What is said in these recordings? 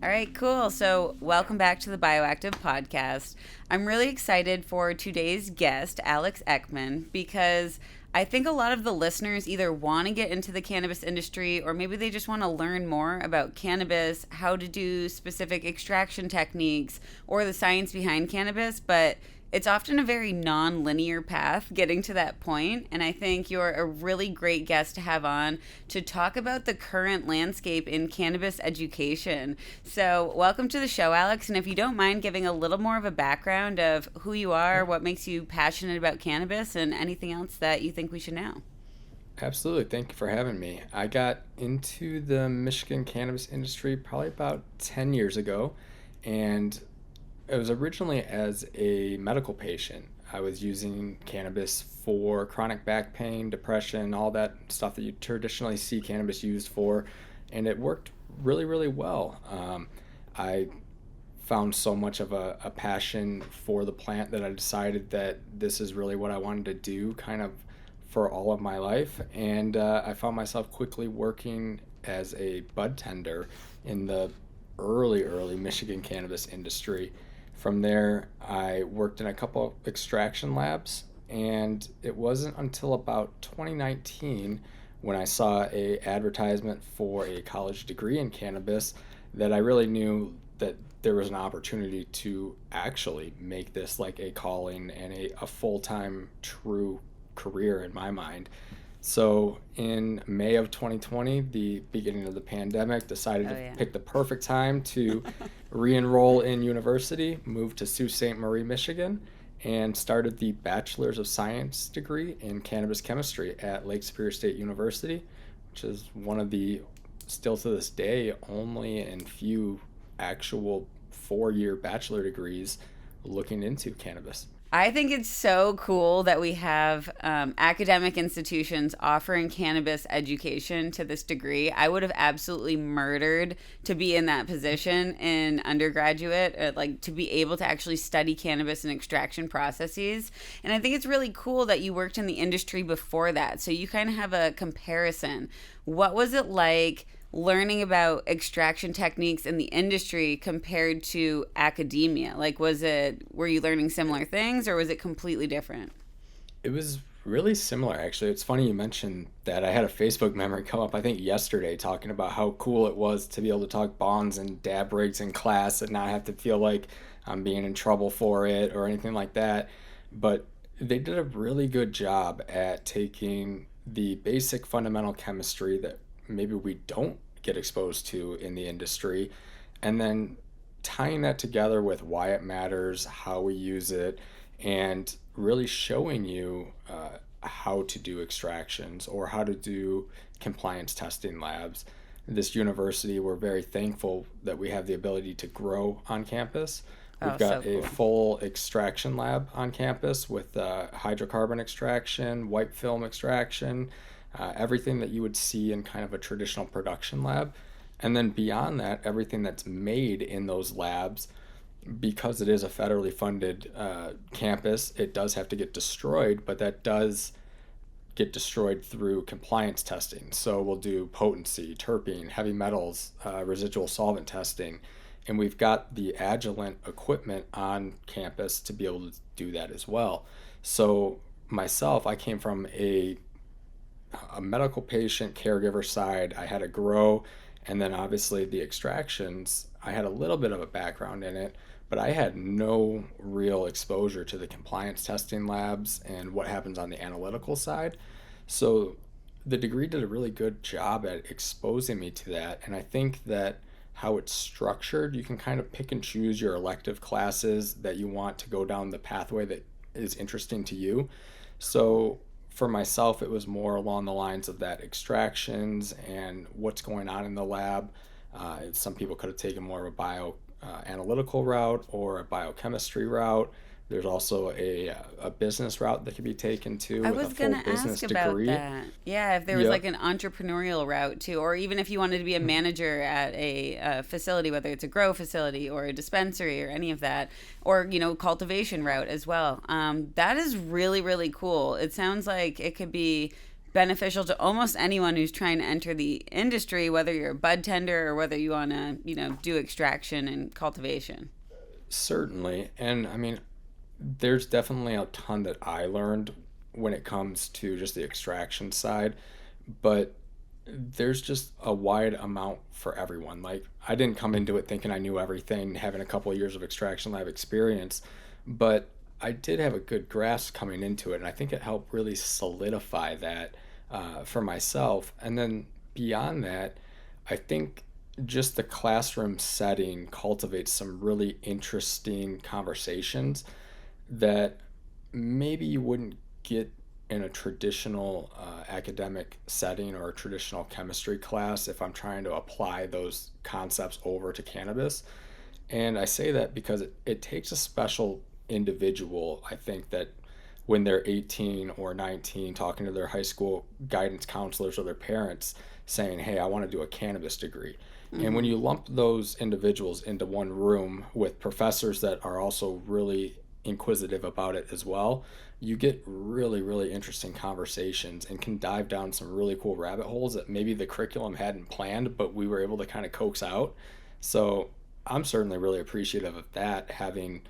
All right, cool. So, welcome back to the Bioactive podcast. I'm really excited for today's guest, Alex Eckman, because I think a lot of the listeners either want to get into the cannabis industry or maybe they just want to learn more about cannabis, how to do specific extraction techniques, or the science behind cannabis, but it's often a very non-linear path getting to that point, and I think you're a really great guest to have on to talk about the current landscape in cannabis education. So welcome to the show, Alex, and if you don't mind giving a little more of a background of who you are, what makes you passionate about cannabis, and anything else that you think we should know. Absolutely. Thank you for having me. I got into the Michigan cannabis industry probably about 10 years ago, and it was originally as a medical patient. I was using cannabis for chronic back pain, depression, all that stuff that you traditionally see cannabis used for, and it worked really, really well. I found so much of a passion for the plant that I decided that this is really what I wanted to do kind of for all of my life. And I found myself quickly working as a bud tender in the early Michigan cannabis industry. From there, I worked in a couple of extraction labs, and it wasn't until about 2019 when I saw a advertisement for a college degree in cannabis that I really knew that there was an opportunity to actually make this like a calling and a full-time true career in my mind. So in May of 2020, the beginning of the pandemic, decided Oh, to yeah. pick the perfect time to re-enroll in university, moved to Sault Ste. Marie, Michigan, and started the Bachelor's of Science degree in cannabis chemistry at Lake Superior State University, which is one of the, still to this day, only and few actual 4-year bachelor degrees looking into cannabis. I think it's so cool that we have academic institutions offering cannabis education to this degree. I would have absolutely murdered to be in that position in undergraduate, like to be able to actually study cannabis and extraction processes. And I think it's really cool that you worked in the industry before that. So you kind of have a comparison. What was it like learning about extraction techniques in the industry compared to academia? Like, were you learning similar things or was it completely different? It was really similar, actually. It's funny you mentioned that. I had a Facebook memory come up, I think, yesterday, talking about how cool it was to be able to talk bonds and dab rigs in class and not have to feel like I'm being in trouble for it or anything like that. But they did a really good job at taking the basic fundamental chemistry that maybe we don't get exposed to in the industry and then tying that together with why it matters, how we use it, and really showing you how to do extractions or how to do compliance testing labs. This university, we're very thankful that we have the ability to grow on campus. Oh, We've so got a cool. full extraction lab on campus with hydrocarbon extraction, white film extraction, everything that you would see in kind of a traditional production lab. And then beyond that, everything that's made in those labs, because it is a federally funded campus, it does have to get destroyed, but that does get destroyed through compliance testing. So we'll do potency, terpene, heavy metals, residual solvent testing, and we've got the Agilent equipment on campus to be able to do that as well. So myself, I came from a medical patient caregiver side. I had to grow, and then obviously the extractions, I had a little bit of a background in it, but I had no real exposure to the compliance testing labs and what happens on the analytical side. So the degree did a really good job at exposing me to that, and I think that how it's structured, you can kind of pick and choose your elective classes that you want to go down the pathway that is interesting to you. So for myself, it was more along the lines of that extractions and what's going on in the lab. Some people could have taken more of a bio analytical route or a biochemistry route. There's also a business route that could be taken too I with a was full gonna business ask about degree. that. Yeah, if there was like Yep. an entrepreneurial route too, or even if you wanted to be a manager at a facility, whether it's a grow facility or a dispensary or any of that, or cultivation route as well. That is really really cool. It sounds like it could be beneficial to almost anyone who's trying to enter the industry, whether you're a bud tender or whether you want to, do extraction and cultivation. Certainly. And I mean, there's definitely a ton that I learned when it comes to just the extraction side, but there's just a wide amount for everyone. Like, I didn't come into it thinking I knew everything, having a couple of years of extraction lab experience, but I did have a good grasp coming into it, and I think it helped really solidify that for myself. And then beyond that, I think just the classroom setting cultivates some really interesting conversations that maybe you wouldn't get in a traditional academic setting or a traditional chemistry class if I'm trying to apply those concepts over to cannabis. And I say that because it takes a special individual, I think, that when they're 18 or 19 talking to their high school guidance counselors or their parents saying, hey, I want to do a cannabis degree. And when you lump those individuals into one room with professors that are also really inquisitive about it as well, you get really, really interesting conversations and can dive down some really cool rabbit holes that maybe the curriculum hadn't planned, but we were able to kind of coax out. So I'm certainly really appreciative of that, having,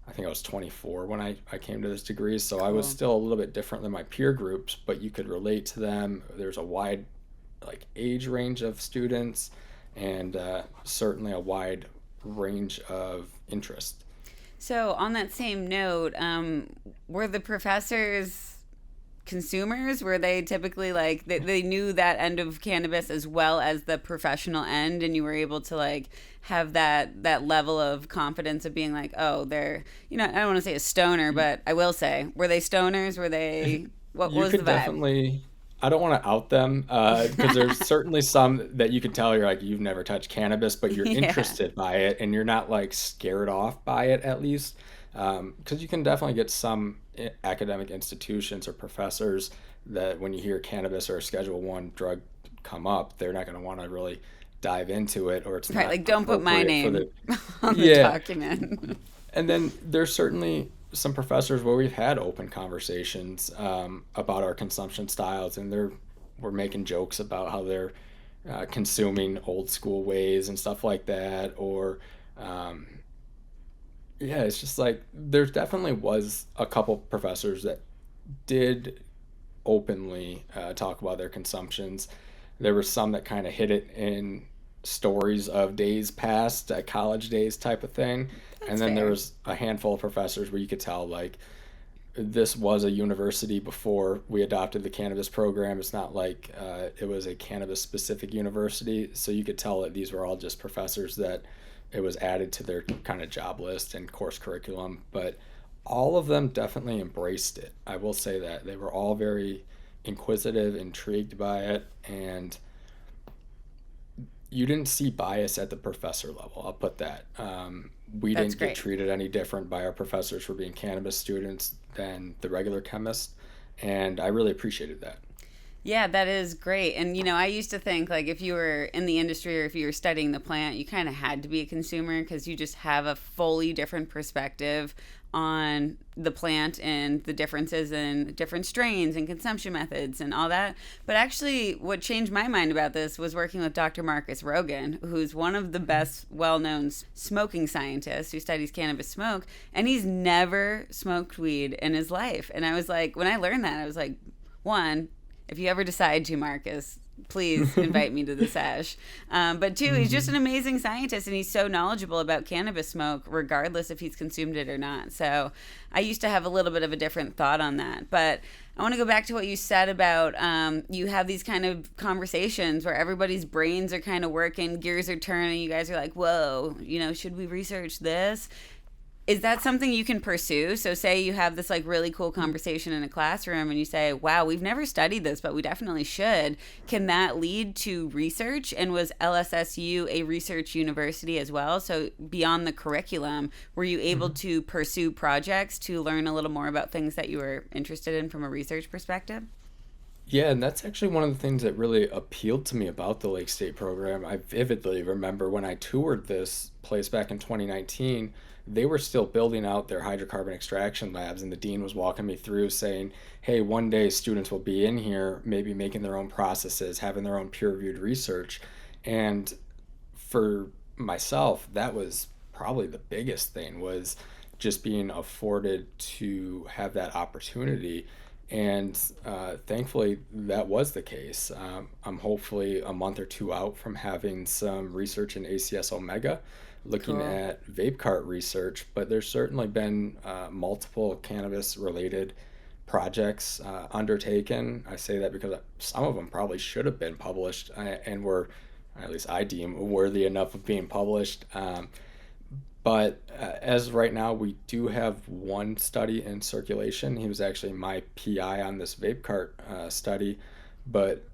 I think I was 24 when I came to this degree, so I was still a little bit different than my peer groups, but you could relate to them. There's a wide age range of students, and certainly a wide range of interest. So on that same note, were the professors consumers? Were they typically they knew that end of cannabis as well as the professional end, and you were able to have that level of confidence of being like, oh, they're, I don't want to say a stoner, but I will say, were they stoners? Were they, what was the vibe? Definitely, I don't want to out them because there's certainly some that you can tell you're like, you've never touched cannabis, but you're interested by it and you're not scared off by it, at least. Because you can definitely get some academic institutions or professors that when you hear cannabis or a Schedule I drug come up, they're not going to want to really dive into it, or it's right, not don't put my name on the document. And then there's certainly some professors where we've had open conversations about our consumption styles, and we're making jokes about how they're consuming old school ways and stuff like that, or it's just there definitely was a couple professors that did openly talk about their consumptions. There were some that kind of hit it in stories of days past, college days type of thing. And then there was a handful of professors where you could tell this was a university before we adopted the cannabis program. It's not it was a cannabis specific university. So you could tell that these were all just professors that it was added to their kind of job list and course curriculum. But all of them definitely embraced it. I will say that they were all very inquisitive, intrigued by it, and you didn't see bias at the professor level. I'll put that. We didn't get treated any different by our professors for being cannabis students than the regular chemists, and I really appreciated that. Yeah, that is great. And, I used to think if you were in the industry or if you were studying the plant, you kind of had to be a consumer because you just have a fully different perspective on the plant and the differences in different strains and consumption methods and all that. But actually, what changed my mind about this was working with Dr. Marcus Rogan, who's one of the best well-known smoking scientists who studies cannabis smoke, and he's never smoked weed in his life. And I was when I learned that, I was one, if you ever decide to, Marcus, please invite me to the sesh. But two, he's just an amazing scientist, and he's so knowledgeable about cannabis smoke, regardless if he's consumed it or not. So I used to have a little bit of a different thought on that. But I want to go back to what you said about you have these kind of conversations where everybody's brains are kind of working, gears are turning, you guys are like, whoa, should we research this? Is that something you can pursue? So say you have this really cool conversation in a classroom and you say, wow, we've never studied this, but we definitely should. Can that lead to research? And was LSSU a research university as well? So beyond the curriculum, were you able to pursue projects to learn a little more about things that you were interested in from a research perspective? Yeah, and that's actually one of the things that really appealed to me about the Lake State program. I vividly remember when I toured this place back in 2019, they were still building out their hydrocarbon extraction labs, and the dean was walking me through saying, hey, one day students will be in here, maybe making their own processes, having their own peer-reviewed research. And for myself, that was probably the biggest thing, was just being afforded to have that opportunity. And thankfully, that was the case. I'm hopefully a month or two out from having some research in ACS Omega, looking Cool. at vape cart research, but there's certainly been multiple cannabis related projects undertaken. I say that because some of them probably should have been published and were, at least I deem, worthy enough of being published. But as right now, we do have one study in circulation. He was actually my PI on this vape cart study, but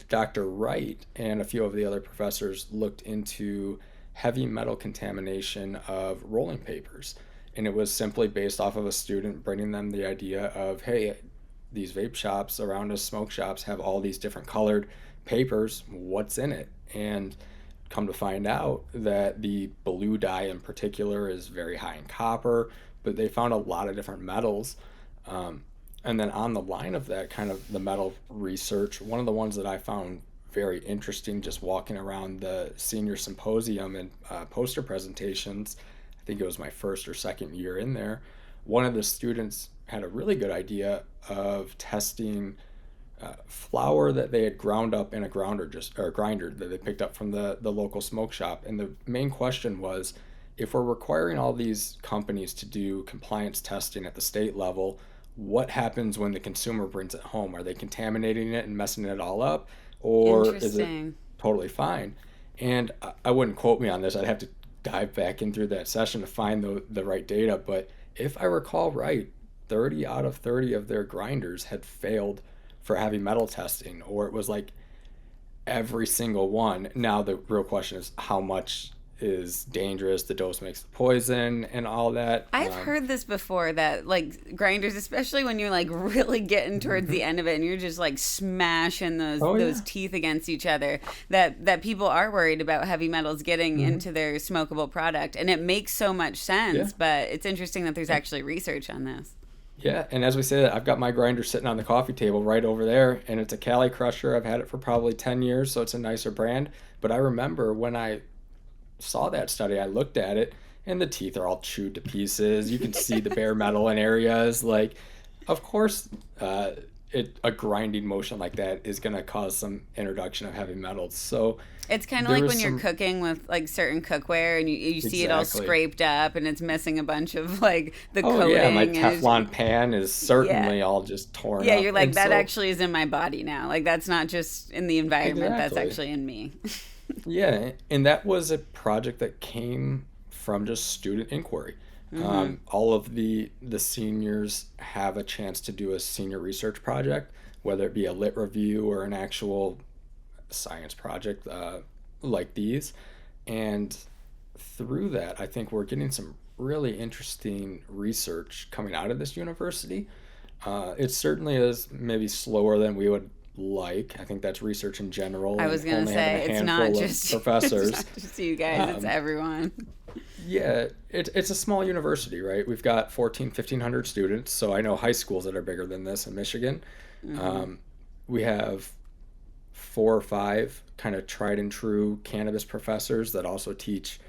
Dr. Wright and a few of the other professors looked into heavy metal contamination of rolling papers. And it was simply based off of a student bringing them the idea of, hey, these vape shops around us, smoke shops, have all these different colored papers. What's in it? And come to find out that the blue dye in particular is very high in copper, but they found a lot of different metals. And then on the line of that kind of the metal research, one of the ones that I found very interesting just walking around the senior symposium and poster presentations, I think it was my first or second year in there, one of the students had a really good idea of testing flour that they had ground up in a grinder that they picked up from the local smoke shop. And the main question was, if we're requiring all these companies to do compliance testing at the state level, what happens when the consumer brings it home? Are they contaminating it and messing it all up, or is it Interesting. totally fine? And I wouldn't quote me on this. I'd have to dive back in through that session to find the right data. But if I recall right, 30 out of 30 of their grinders had failed for heavy metal testing, or it was like every single one. Now the real question is, how much is dangerous? The dose makes the poison and all that. I've heard this before, that like grinders, especially when you're like really getting towards the end of it and you're just like smashing Oh those yeah. teeth against each other, that people are worried about heavy metals getting into their smokable product. And it makes so much Yeah. sense, but it's interesting that there's actually research on this. Yeah, and as we say that, I've got my grinder sitting on the coffee table right over there, and it's a Cali Crusher. I've had it for probably 10 years, so it's a nicer brand. But I remember when I saw that study, I looked at it, and the teeth are all chewed to pieces. You can see the bare metal in areas. Like, of course, a grinding motion like that is going to cause some introduction of heavy metals. So It's kind of there like was when you're some cooking with like certain cookware and you see it all exactly. scraped up and it's missing a bunch of like the Oh coating yeah, my and it's, Teflon pan is yeah. certainly all just torn Yeah, up. you're like, And that so actually is in my body now. Like, that's not just in the environment, that's exactly. actually in me. Yeah, and that was a project that came from just student inquiry. All of the seniors have a chance to do a senior research project, whether it be a lit review or an actual science project like these. And through that, I think we're getting some really interesting research coming out of this university. It certainly is maybe slower than we would like. I think that's research in general, I and was going to only having a say, it's not handful of just, it's professors. not just you guys, it's everyone. Yeah, it's a small university, right? We've got 1,500 students, so I know high schools that are bigger than this in Michigan. We have 4 or 5 kind of tried and true cannabis professors that also teach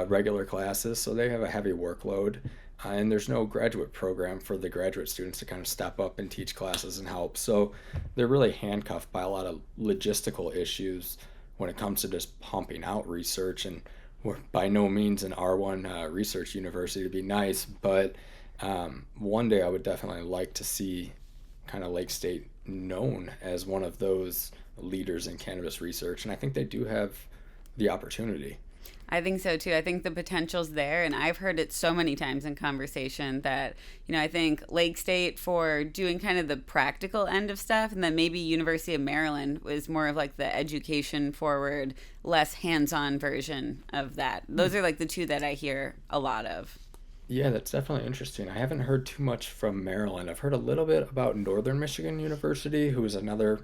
regular classes, so they have a heavy workload. And there's no graduate program for the graduate students to kind of step up and teach classes and help. So they're really handcuffed by a lot of logistical issues when it comes to just pumping out research. And we're by no means an R1 research university, to be nice, but one day I would definitely like to see kind of Lake State known as one of those leaders in cannabis research. And I think they do have the opportunity. I think so too. I think the potential's there, and I've heard it so many times in conversation that, I think Lake State for doing kind of the practical end of stuff, and then maybe University of Maryland was more of like the education forward, less hands-on version of that. Those are like the two that I hear a lot of. Yeah, that's definitely interesting. I haven't heard too much from Maryland. I've heard a little bit about Northern Michigan University, who is another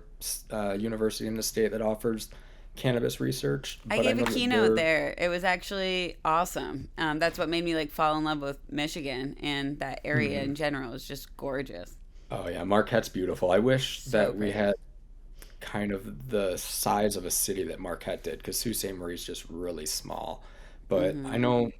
university in the state that offers cannabis research, I but I gave a know that keynote they're, there. It was actually awesome. That's what made me like fall in love with Michigan, and that area Mhm. in general is just gorgeous. Oh yeah, Marquette's beautiful. I wish So that we pretty. had kind of the size of a city that Marquette did, because Sault Ste. Marie is just really small. But I Hmm. know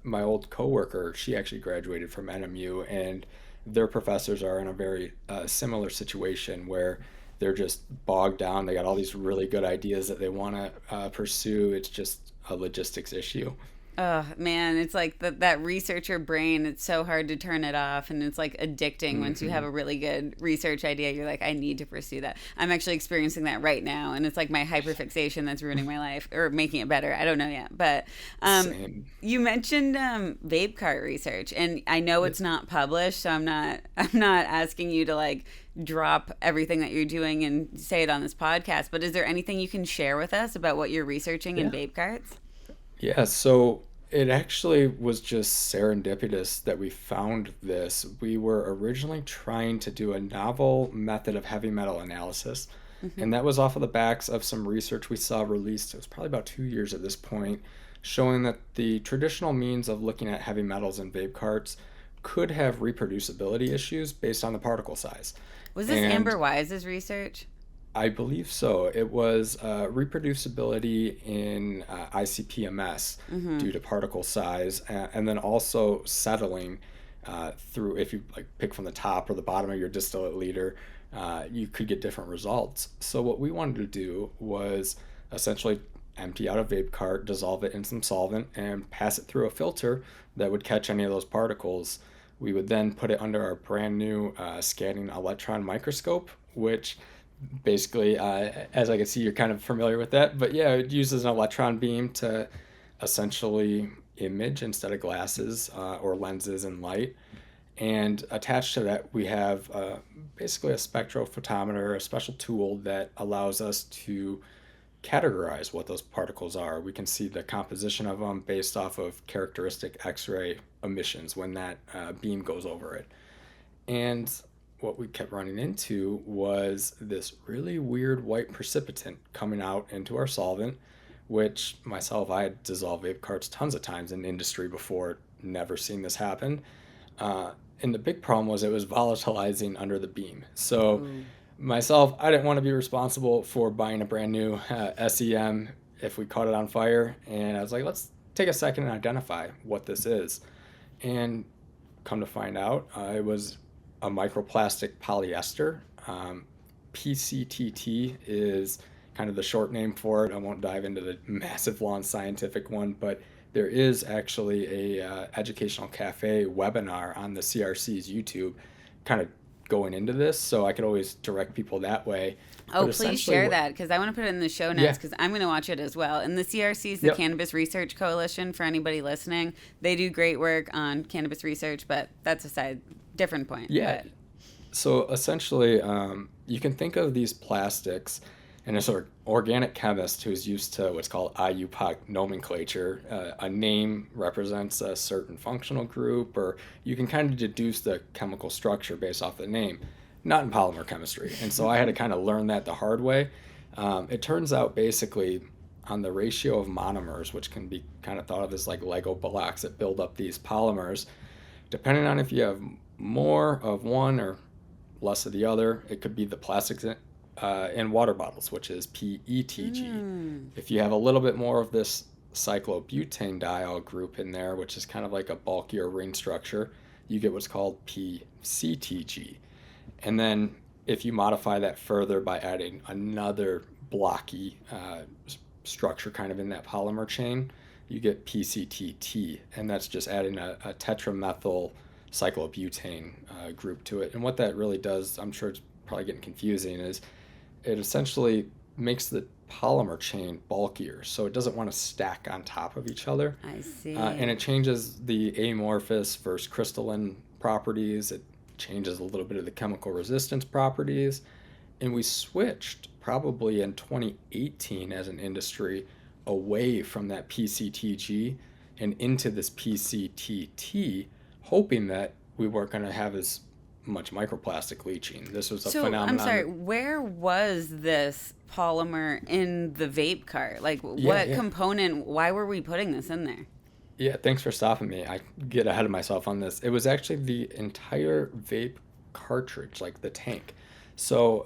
my old coworker, she actually graduated from NMU, and their professors are in a very similar situation where they're just bogged down. They got all these really good ideas that they want to pursue. It's just a logistics issue. Oh man, it's like that researcher brain. It's so hard to turn it off, and it's like addicting. Once you have Hmm. a really good research idea, you're like, I need to pursue that. I'm actually experiencing that right now, and it's like my hyperfixation that's ruining my life or making it better. I don't know yet, but um, Same. you mentioned vape cart research, and I know Yep. it's not published, so I'm not asking you to like drop everything that you're doing and say it on this podcast. But is there anything you can share with us about what you're researching in Yeah. vape carts? Yeah, so it actually was just serendipitous that we found this. We were originally trying to do a novel method of heavy metal analysis, Hmm. and that was off of the backs of some research we saw released. It was probably about 2 years at this point, showing that the traditional means of looking at heavy metals in vape carts could have reproducibility issues based on the particle size. Was this And Amber Wise's research? I believe so. It was reproducibility in ICP-MS Mm-hmm. due to particle size, and then also settling through. If you like pick from the top or the bottom of your distillate liter, you could get different results. So what we wanted to do was essentially empty out a vape cart, dissolve it in some solvent, and pass it through a filter that would catch any of those particles. We would then put it under our brand new scanning electron microscope, which basically, as I can see, you're kind of familiar with that. But yeah, it uses an electron beam to essentially image instead of glasses or lenses and light. And attached to that, we have basically a spectrophotometer, a special tool that allows us to categorize what those particles are. We can see the composition of them based off of characteristic X-ray emissions when that beam goes over it. And what we kept running into was this really weird white precipitant coming out into our solvent, which myself, I had dissolved vape carts tons of times in industry before, never seen this happen. Uh, and the big problem was it was volatilizing under the beam. So Ooh. myself, I didn't want to be responsible for buying a brand new SEM if we caught it on fire. And I was like, let's take a second and identify what this is. And come to find out, it was a microplastic polyester. PCTT is kind of the short name for it. I won't dive into the massive long scientific one, but there is actually a educational cafe webinar on the CRC's YouTube, kind of going into this, so I could always direct people that way. Oh, But please essentially, share what? that because I want to put it in the show notes Yeah, because I'm going to watch it as well. And the CRC is the yep, Cannabis Research Coalition for anybody listening. They do great work on cannabis research, but that's a side different point. yeah. But So essentially, you can think of these plastics, and as an organic chemist who's used to what's called IUPAC nomenclature, a name represents a certain functional group, or you can kind of deduce the chemical structure based off the name, not in polymer chemistry. And so I had to kind of learn that the hard way. It turns out basically on the ratio of monomers, which can be kind of thought of as like Lego blocks that build up these polymers, depending on if you have more of one or less of the other. It could be the plastics in water bottles, which is PETG. mm, If you have a little bit more of this cyclobutanediol group in there, which is kind of like a bulkier ring structure, you get what's called PCTG. And then if you modify that further by adding another blocky structure kind of in that polymer chain, you get PCTT, and that's just adding a tetramethyl cyclobutane group to it. And what that really does, I'm sure it's probably getting confusing, is it essentially makes the polymer chain bulkier, so it doesn't want to stack on top of each other. I And see. it changes the amorphous versus crystalline properties. It changes a little bit of the chemical resistance properties. And we switched probably in 2018 as an industry away from that PCTG and into this PCTT, hoping that we weren't going to have as much microplastic leaching. This was a So phenomenon. I'm sorry, where was this polymer in the vape cart? Like, what Yeah. component? Why were we putting this in there? Yeah, thanks for stopping me. I get ahead of myself on this. It was actually the entire vape cartridge, like the tank. So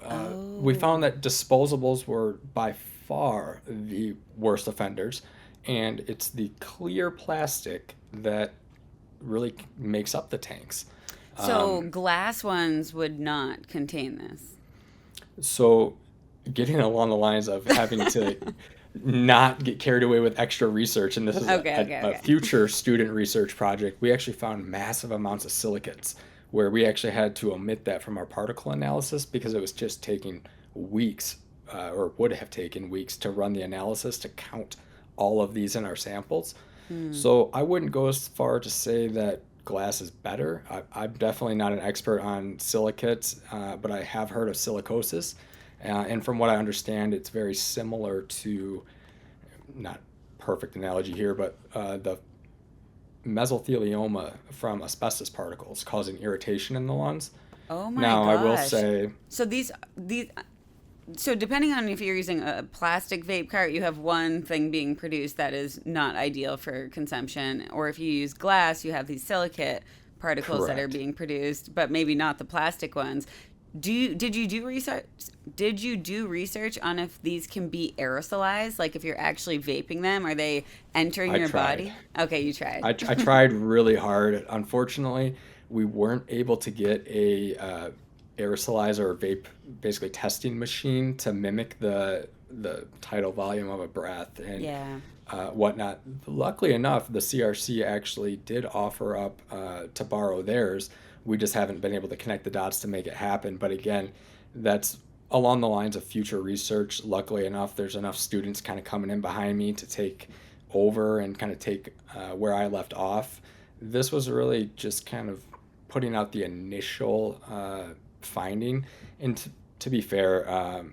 we Oh, found that disposables were by far the worst offenders, and it's the clear plastic that really makes up the tanks. so glass ones would not contain this. So getting along the lines of having to not get carried away with extra research, and this is Okay, okay, a okay. future student research project, we actually found massive amounts of silicates where we actually had to omit that from our particle analysis because it was just taking weeks, or would have taken weeks to run the analysis to count all of these in our samples. Hmm. So I wouldn't go as far to say that glass is better. I'm definitely not an expert on silicates, but I have heard of silicosis. And from what I understand, it's very similar to, not perfect analogy here, but the mesothelioma from asbestos particles causing irritation in the lungs. Oh my Now, I will gosh. say, So these so depending on if you're using a plastic vape cart, you have one thing being produced that is not ideal for consumption, or if you use glass, you have these silicate particles that are correct. being produced, but maybe not the plastic ones. Did you do research? Did you do research on if these can be aerosolized? Like if you're actually vaping them, are they entering I your tried. body? Okay, you tried. I tried really hard. Unfortunately, we weren't able to get a aerosolizer or vape, basically testing machine to mimic the tidal volume of a breath and Yeah. whatnot. Luckily enough, the CRC actually did offer up to borrow theirs. We just haven't been able to connect the dots to make it happen. But again, that's along the lines of future research. Luckily enough, there's enough students kind of coming in behind me to take over and kind of take where I left off. This was really just kind of putting out the initial finding. And to be fair, I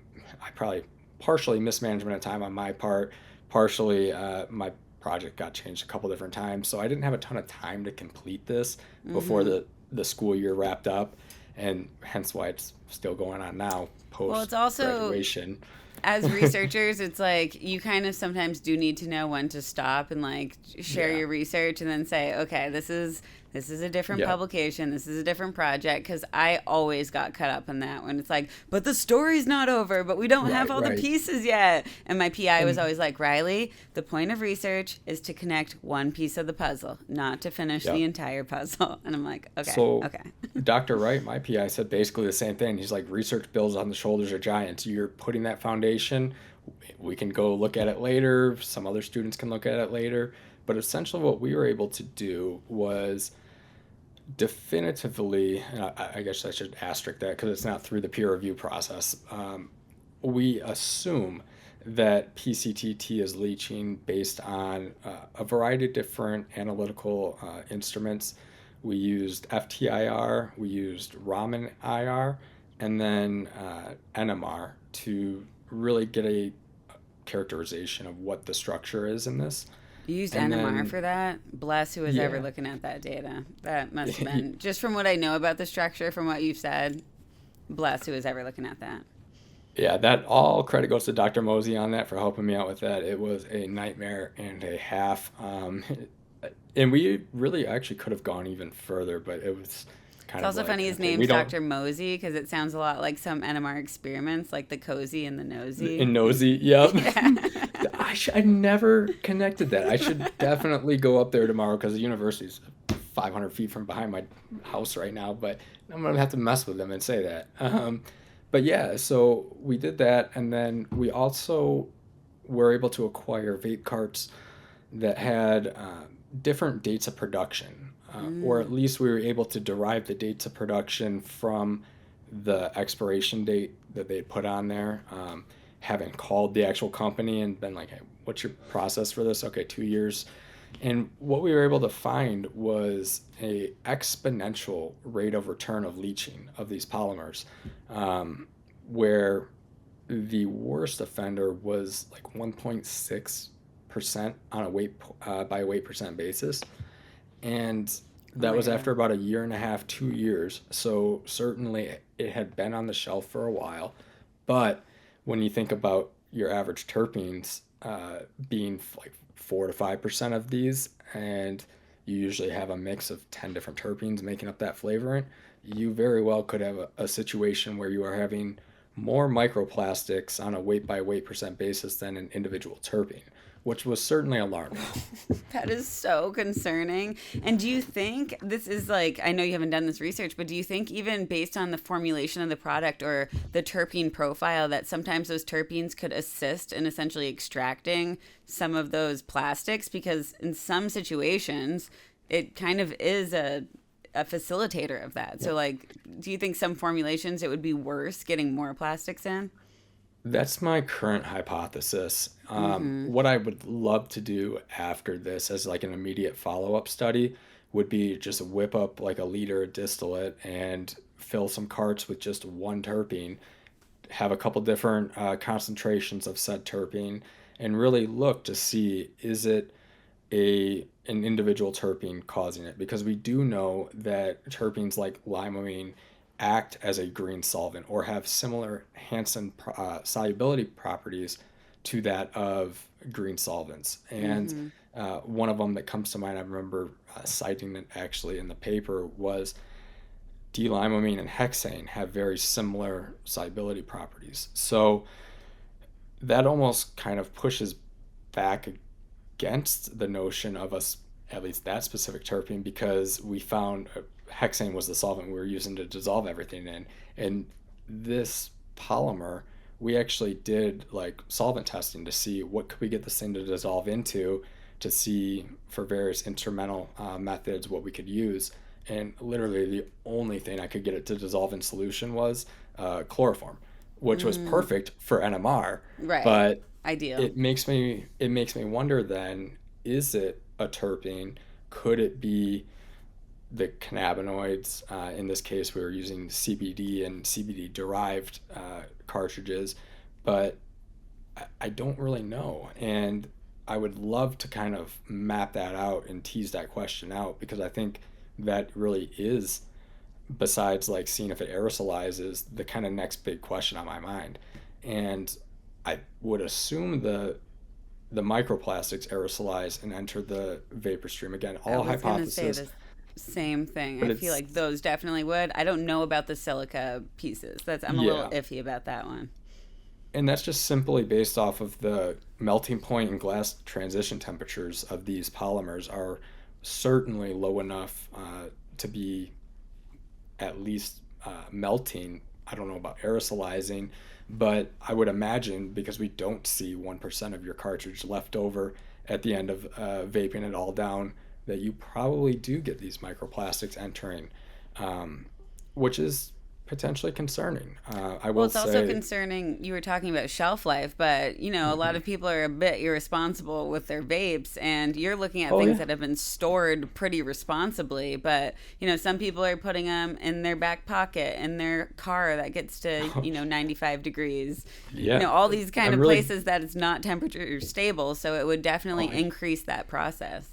probably partially mismanagement of time on my part, partially my project got changed a couple different times, so I didn't have a ton of time to complete this before Mm-hmm. the school year wrapped up, and hence why it's still going on now Well, post it's also graduation. as researchers, it's like you kind of sometimes do need to know when to stop and like share Yeah. your research and then say, okay, this is a different Yep. publication, this is a different project. Because I always got cut up in that when it's like, but the story's not over, but we don't have Right. all the Right. pieces yet. And my PI was And always like, Riley, the point of research is to connect one piece of the puzzle, not to finish the yep. entire puzzle. And I'm like, okay, So okay. Dr. Wright, my PI, said basically the same thing. He's like, research builds on the shoulders of giants. You're putting that foundation. We can go look at it later. Some other students can look at it later. But essentially, what we were able to do was definitively, and I guess I should asterisk that because it's not through the peer review process. We assume that PCTT is leaching based on a variety of different analytical instruments. We used FTIR, we used Raman IR, and then NMR to really get a characterization of what the structure is in this. You used And NMR then, for that? Bless who was ever yeah, looking at that data. That must have been, just from what I know about the structure, from what you've said, bless who was ever looking at that. yeah, that all credit goes to Dr. Mosey on that for helping me out with that. It was a nightmare and a half. And we really actually could have gone even further, but it was It's kind of also like, funny his okay, we name's don't. Dr. Mosey because it sounds a lot like some NMR experiments, like the cozy and the nosy. In nosy, yep. Yeah. I never connected that. I should definitely go up there tomorrow because the university's 500 feet from behind my house right now, but I'm gonna have to mess with them and say that. But yeah, so we did that, and then we also were able to acquire vape carts that had different dates of production, or at Mm. least we were able to derive the dates of production from the expiration date that they had put on there. Having called the actual company and been like, hey, what's your process for this? Okay, 2 years. And what we were able to find was a exponential rate of return of leaching of these polymers, where the worst offender was like 1.6% percent on a weight by a weight percent basis, and Oh that my was God. after about a year and a half, 2 years. So certainly it had been on the shelf for a while, but when you think about your average terpenes being like 4 to 5% of these, and you usually have a mix of 10 different terpenes making up that flavoring, you very well could have a situation where you are having more microplastics on a weight by weight percent basis than an individual terpene, which was certainly alarming. That is so concerning. And do you think this is like, I know you haven't done this research, but do you think even based on the formulation of the product or the terpene profile that sometimes those terpenes could assist in essentially extracting some of those plastics? Because in some situations, it kind of is a facilitator of that. So, like, do you think some formulations it would be worse getting more plastics in? That's my current hypothesis. Mm-hmm. What I would love to do after this as like an immediate follow-up study would be just whip up like a liter of distillate and fill some carts with just one terpene, have a couple different concentrations of said terpene, and really look to see, is it an individual terpene causing it, because we do know that terpenes like limonene act as a green solvent or have similar Hansen solubility properties to that of green solvents. And Mm-hmm. one of them that comes to mind, I remember citing it actually in the paper, was D-limonene and hexane have very similar solubility properties. So that almost kind of pushes back against the notion of us, at least that specific terpene, because we found hexane was the solvent we were using to dissolve everything in. And this polymer, we actually did like solvent testing to see what could we get this thing to dissolve into, to see for various instrumental methods what we could use. And literally the only thing I could get it to dissolve in solution was chloroform, which was Mm, perfect for NMR, right. but Ideal. it makes me wonder then, is it a terpene? Could it be the cannabinoids? In this case, we were using CBD and CBD derived cartridges, but I don't really know. And I would love to kind of map that out and tease that question out, because I think that really is, besides like seeing if it aerosolizes, the kind of next big question on my mind. And I would assume the microplastics aerosolize and enter the vapor stream. Again, I all was going to say hypothesis, the same thing. but I feel it's, like those definitely would. I don't know about the silica pieces. I'm a little yeah. iffy about that one. And that's just simply based off of the melting point and glass transition temperatures of these polymers are certainly low enough to be at least melting. I don't know about aerosolizing, but I would imagine, because we don't see 1% of your cartridge left over at the end of vaping it all down, that you probably do get these microplastics entering, um, which is potentially concerning. I Well, will it's also say, concerning. You were talking about shelf life, but a lot mhm. of people are a bit irresponsible with their vapes, and you're looking at Oh, things yeah. that have been stored pretty responsibly. But some people are putting them in their back pocket in their car that gets to 95 degrees. Yeah. All these kind I'm of really, places that it's not temperature stable, so it would oh, definitely yeah. increase that process.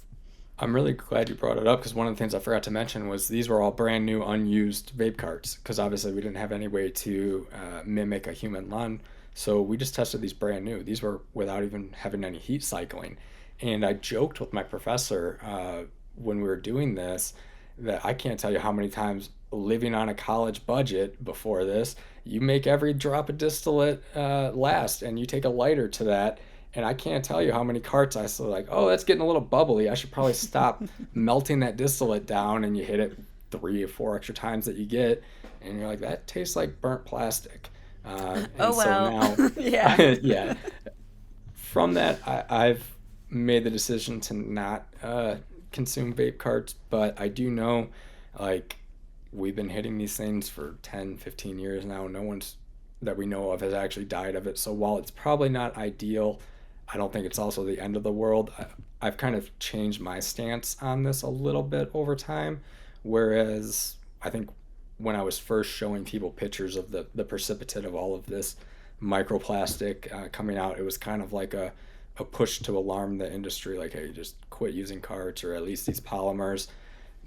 I'm really glad you brought it up, because one of the things I forgot to mention was these were all brand new, unused vape carts, because obviously we didn't have any way to mimic a human lung. So we just tested these brand new. These were without even having any heat cycling. And I joked with my professor when we were doing this that I can't tell you how many times, living on a college budget before this, you make every drop of distillate last, and you take a lighter to that, and I can't tell you how many carts I saw like, oh, that's getting a little bubbly. I should probably stop melting that distillate down. And you hit it 3 or 4 extra times that you get, and you're like, that tastes like burnt plastic. And Oh so well, now, yeah. yeah, from that, I've made the decision to not consume vape carts, but I do know, like, we've been hitting these things for 10, 15 years now. No one's that we know of has actually died of it. So while it's probably not ideal, I don't think it's also the end of the world. I've kind of changed my stance on this a little bit over time. Whereas I think when I was first showing people pictures of the precipitate of all of this microplastic coming out, it was kind of like a push to alarm the industry, like, hey, just quit using carts or at least these polymers.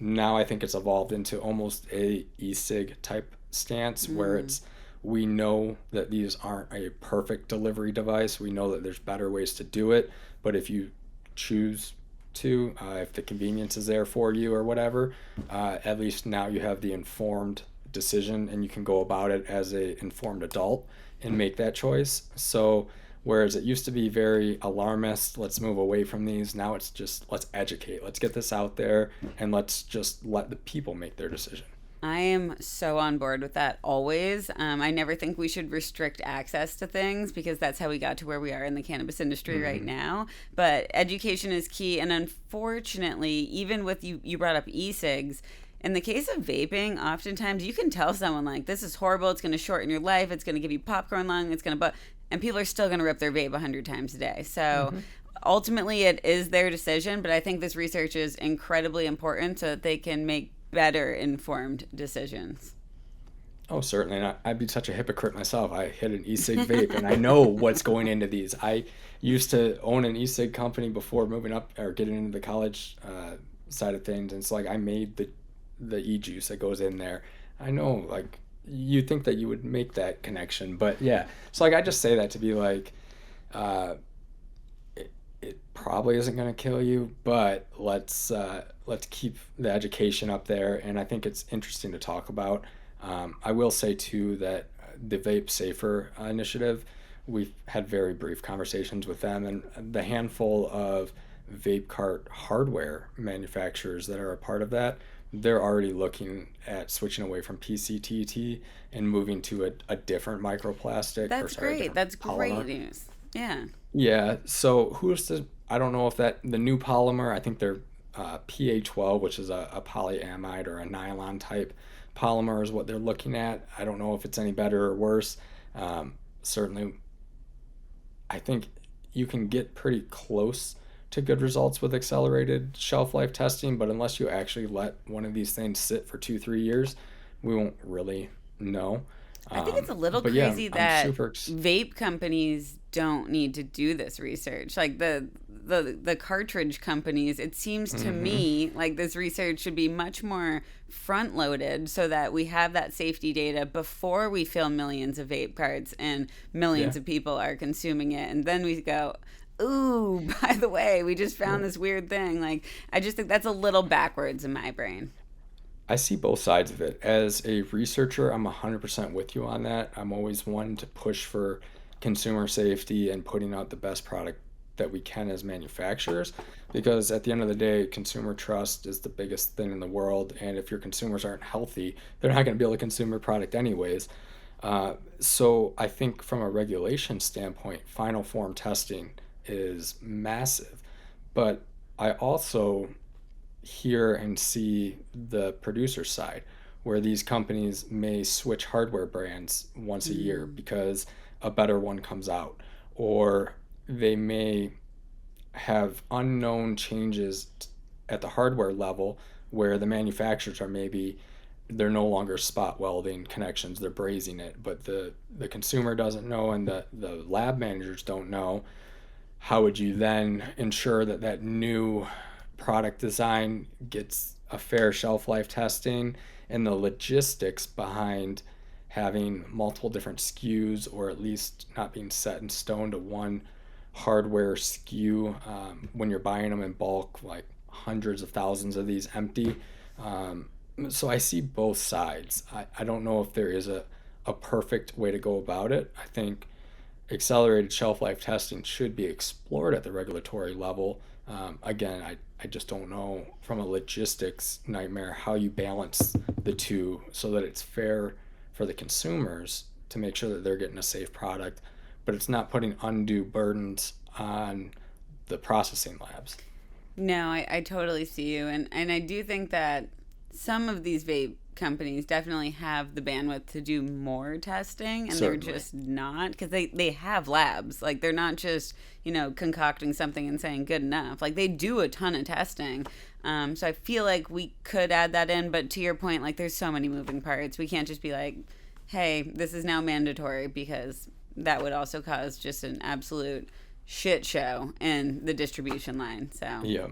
Now I think it's evolved into almost a e-cig type stance where it's, we know that these aren't a perfect delivery device. We know that there's better ways to do it, but if you choose to, if the convenience is there for you or whatever, at least now you have the informed decision and you can go about it as a informed adult and make that choice. So whereas it used to be very alarmist, let's move away from these, now it's just, let's educate, let's get this out there, and let's just let the people make their decision. I am so on board with that always. I never think we should restrict access to things because that's how we got to where we are in the cannabis industry right now. But education is key. And unfortunately, even with you brought up e-cigs, in the case of vaping, oftentimes you can tell someone like, this is horrible, it's going to shorten your life, it's going to give you popcorn lung, it's going to, and people are still going to rip their vape 100 times a day. So ultimately it is their decision, but I think this research is incredibly important so that they can make better informed decisions. Oh, certainly. And I'd be such a hypocrite myself. I hit an e-cig vape and I know what's going into these. I used to own an e-cig company before moving up or getting into the college side of things. And it's like I made the e-juice that goes in there. I know, like, you'd think that you would make that connection. But yeah, so like I just say that to be like, it probably isn't going to kill you, but let's keep the education up there. And I think it's interesting to talk about. I will say too that the Vape Safer initiative, we've had very brief conversations with them, and the handful of vape cart hardware manufacturers that are a part of that, they're already looking at switching away from PCTT and moving to a different microplastic. That's great. That's great news. Yeah. Yeah. So I don't know if the new polymer, I think they're PA12, which is a polyamide or a nylon type polymer is what they're looking at. I don't know if it's any better or worse. Certainly, I think you can get pretty close to good results with accelerated shelf life testing, but unless you actually let one of these things sit for 2-3 years, we won't really know. I think it's a little crazy that vape companies don't need to do this research. Like the cartridge companies, it seems to me like this research should be much more front loaded so that we have that safety data before we fill millions of vape carts and millions of people are consuming it. And then we go, ooh, by the way, we just found this weird thing. Like, I just think that's a little backwards in my brain. I see both sides of it. As a researcher, I'm 100% with you on that. I'm always one to push for consumer safety and putting out the best product that we can as manufacturers, because at the end of the day, consumer trust is the biggest thing in the world, and if your consumers aren't healthy, they're not going to be able to consume your product anyways. So I think from a regulation standpoint, final form testing is massive, but I also hear and see the producer side where these companies may switch hardware brands once a year because a better one comes out, or they may have unknown changes at the hardware level where the manufacturers are they're no longer spot welding connections, they're brazing it, but the consumer doesn't know and the lab managers don't know. How would you then ensure that new product design gets a fair shelf life testing, and the logistics behind having multiple different SKUs, or at least not being set in stone to one hardware SKU when you're buying them in bulk, like hundreds of thousands of these empty. So I see both sides. I don't know if there is a perfect way to go about it. I think accelerated shelf life testing should be explored at the regulatory level. Again, I just don't know from a logistics nightmare how you balance the two so that it's fair for the consumers to make sure that they're getting a safe product, but it's not putting undue burdens on the processing labs. No, I totally see you. And I do think that some of these vape companies definitely have the bandwidth to do more testing, and Certainly. they're just not, because they have labs. Like, they're not just concocting something and saying good enough. Like, they do a ton of testing. So I feel like we could add that in, but to your point, like, there's so many moving parts. We can't just be like, hey, this is now mandatory, because that would also cause just an absolute shit show in the distribution line. So Yep.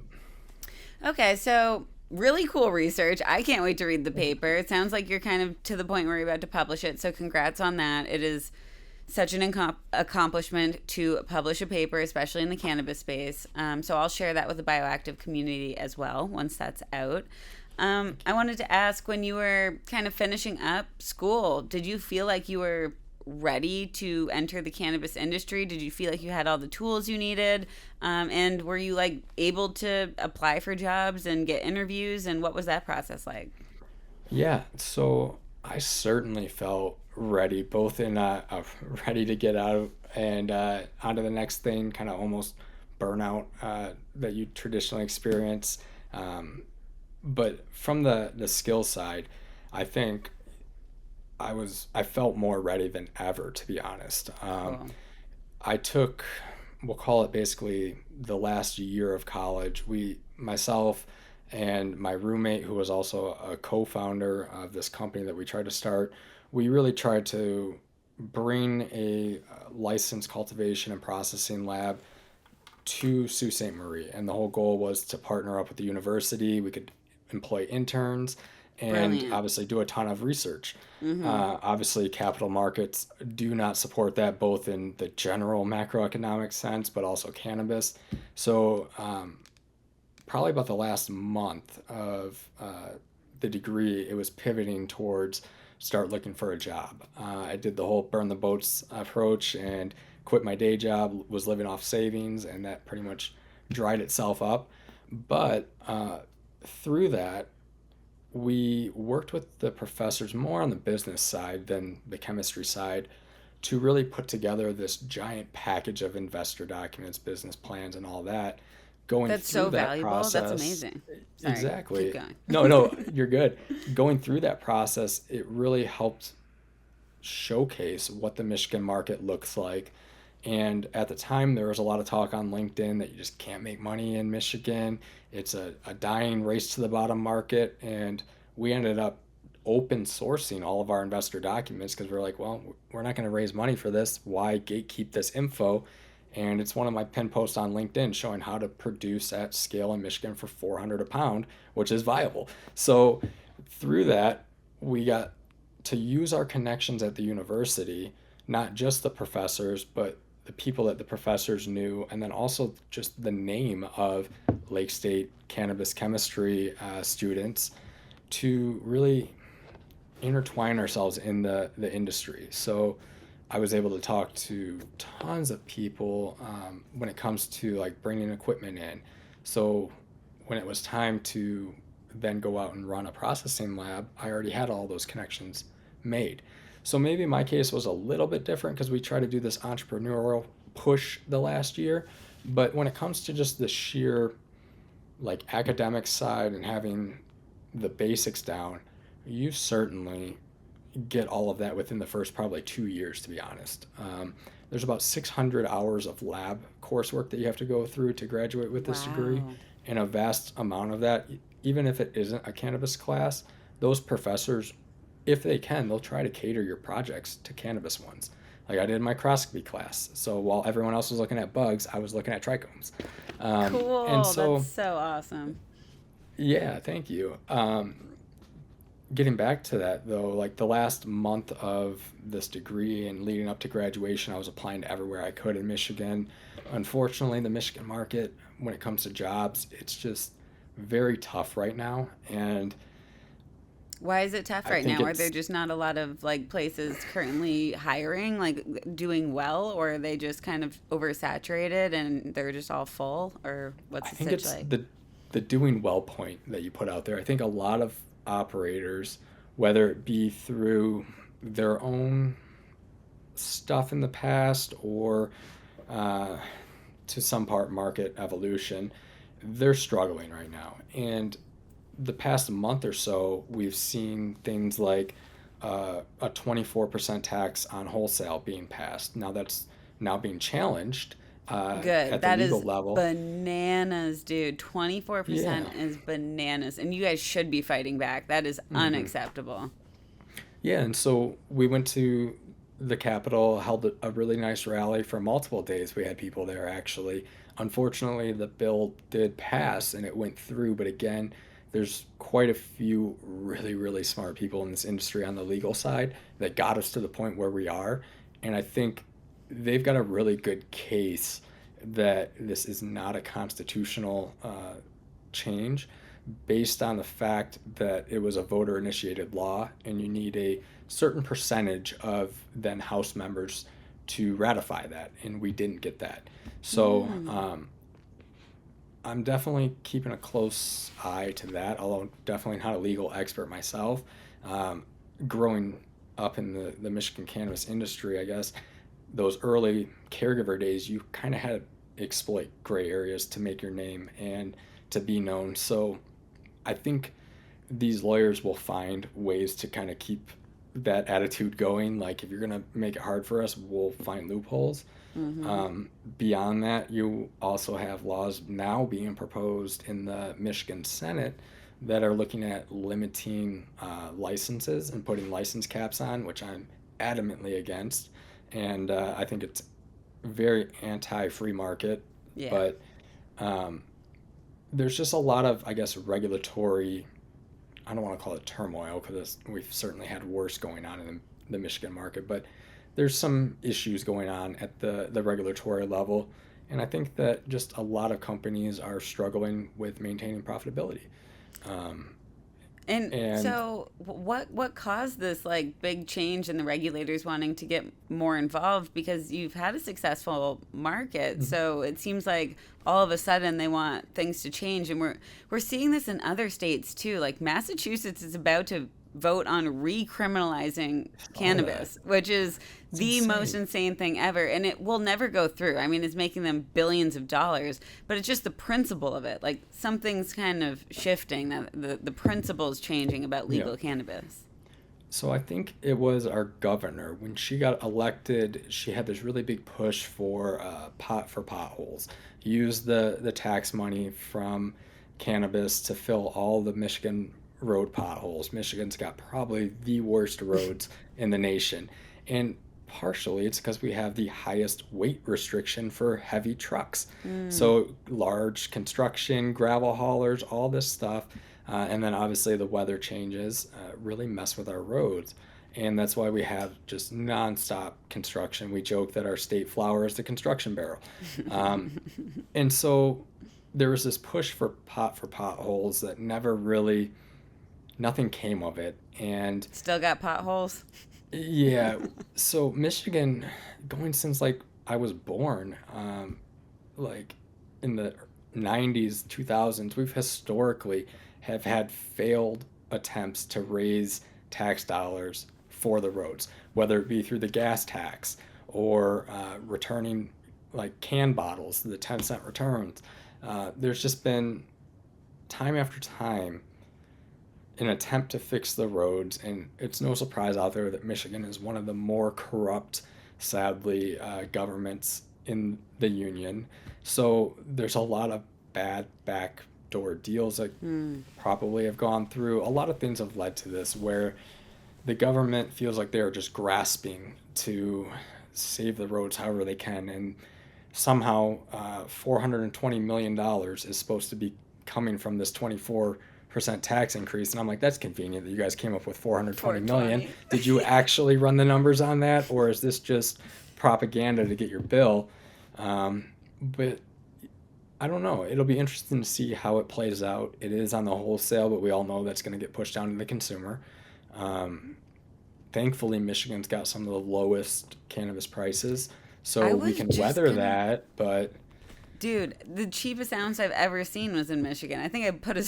okay, so really cool research. I can't wait to read the paper. It sounds like you're kind of to the point where you're about to publish it. So congrats on that. It is such an accomplishment to publish a paper, especially in the cannabis space. So I'll share that with the Bioactive community as well once that's out. I wanted to ask, when you were kind of finishing up school, did you feel like you were ready to enter the cannabis industry? Did you feel like you had all the tools you needed? And were you like able to apply for jobs and get interviews? And what was that process like? Yeah, so I certainly felt ready, both in ready to get out and onto the next thing, kind of almost burnout that you traditionally experience. But from the skill side, I think I felt more ready than ever, to be honest. Cool. I took, we'll call it basically the last year of college. Myself and my roommate, who was also a co-founder of this company that we tried to start, we really tried to bring a licensed cultivation and processing lab to Sault Ste. Marie. And the whole goal was to partner up with the university. We could employ interns and Brilliant. obviously do a ton of research. Obviously, capital markets do not support that, both in the general macroeconomic sense, but also cannabis. So, probably about the last month of the degree, it was pivoting towards start looking for a job. I did the whole burn the boats approach and quit my day job, was living off savings, and that pretty much dried itself up. But through that, we worked with the professors more on the business side than the chemistry side to really put together this giant package of investor documents, business plans, and all that. Going That's through so that valuable. process, That's amazing. Sorry, exactly. keep going. No, you're good. Going through that process, it really helped showcase what the Michigan market looks like. And at the time, there was a lot of talk on LinkedIn that you just can't make money in Michigan. It's a dying race to the bottom market. And we ended up open sourcing all of our investor documents because we're like, well, we're not going to raise money for this. Why gatekeep this info? And it's one of my pin posts on LinkedIn showing how to produce at scale in Michigan for $400 a pound, which is viable. So through that, we got to use our connections at the university, not just the professors, but the people that the professors knew, and then also just the name of Lake State cannabis chemistry students to really intertwine ourselves in the industry. So I was able to talk to tons of people when it comes to like bringing equipment in. So when it was time to then go out and run a processing lab, I already had all those connections made. So maybe my case was a little bit different because we try to do this entrepreneurial push the last year. But when it comes to just the sheer like academic side and having the basics down, you certainly get all of that within the first probably 2 years, to be honest. There's about 600 hours of lab coursework that you have to go through to graduate with this degree. Wow. And a vast amount of that, even if it isn't a cannabis class, those professors, if they can, they'll try to cater your projects to cannabis ones. Like I did microscopy class. So while everyone else was looking at bugs, I was looking at trichomes. Cool. And so, That's so awesome. yeah, thank you. Getting back to that though, like the last month of this degree and leading up to graduation, I was applying to everywhere I could in Michigan. Unfortunately, the Michigan market, when it comes to jobs, it's just very tough right now. And Why is it tough I right think now? Are there it's, just not a lot of like places currently hiring, like doing well, or are they just kind of oversaturated and they're just all full, or I what's the think sitch it's like? the doing well point that you put out there. I think a lot of operators, whether it be through their own stuff in the past or uh, to some part market evolution, they're struggling right now. And the past month or so, we've seen things like a 24% tax on wholesale being passed. Now that's now being challenged Good. at the That legal is level. bananas, dude. Yeah. 24% is bananas. And you guys should be fighting back. That is Hmm. unacceptable. Yeah, and so we went to the Capitol held a really nice rally for multiple days. We had people there actually. Unfortunately, the bill did pass and it went through, but again, there's quite a few really, really smart people in this industry on the legal side that got us to the point where we are. And I think they've got a really good case that this is not a constitutional change based on the fact that it was a voter initiated law and you need a certain percentage of then House members to ratify that, and we didn't get that. So I'm definitely keeping a close eye to that, although I'm definitely not a legal expert myself. Growing up in the Michigan cannabis industry, I guess, those early caregiver days, you kind of had to exploit gray areas to make your name and to be known. So I think these lawyers will find ways to kind of keep that attitude going. Like, if you're going to make it hard for us, we'll find loopholes. Beyond that, you also have laws now being proposed in the Michigan Senate that are looking at limiting licenses and putting license caps on, which I'm adamantly against. And I think it's very anti-free market. Yeah. But there's just a lot of, I guess, regulatory, I don't want to call it turmoil because we've certainly had worse going on in the Michigan market, but there's some issues going on at the regulatory level. And I think that just a lot of companies are struggling with maintaining profitability. And so what caused this like big change in the regulators wanting to get more involved? Because you've had a successful market, so it seems like all of a sudden they want things to change, and we're seeing this in other states too. Like Massachusetts is about to vote on recriminalizing cannabis, which is the most insane thing ever, and it will never go through. I mean, it's making them billions of dollars, but it's just the principle of it. Like, something's kind of shifting, that the principle is changing about legal cannabis. So I think it was our governor, when she got elected, she had this really big push for pot for potholes. Use the tax money from cannabis to fill all the Michigan road potholes. Michigan's got probably the worst roads in the nation. And partially it's because we have the highest weight restriction for heavy trucks. So large construction, gravel haulers, all this stuff. And then obviously the weather changes really mess with our roads. And that's why we have just nonstop construction. We joke that our state flower is the construction barrel. And so there was this push for potholes that never really, nothing came of it. And Still got potholes. yeah, so Michigan, going since like I was born, like in the 90s, 2000s, we've historically have had failed attempts to raise tax dollars for the roads, whether it be through the gas tax or returning like can bottles, the 10-cent returns. There's just been time after time an attempt to fix the roads, and it's no surprise out there that Michigan is one of the more corrupt, sadly, governments in the union. So there's a lot of bad backdoor deals that probably have gone through. A lot of things have led to this, where the government feels like they're just grasping to save the roads however they can, and somehow $420 million is supposed to be coming from this 24% tax increase. And I'm like, that's convenient that you guys came up with 420 million. Did you actually run the numbers on that, or is this just propaganda to get your bill? But I don't know. It'll be interesting to see how it plays out. It is on the wholesale, but we all know that's going to get pushed down to the consumer. Thankfully, Michigan's got some of the lowest cannabis prices, so we can weather that. But dude, the cheapest ounce I've ever seen was in Michigan. I think I put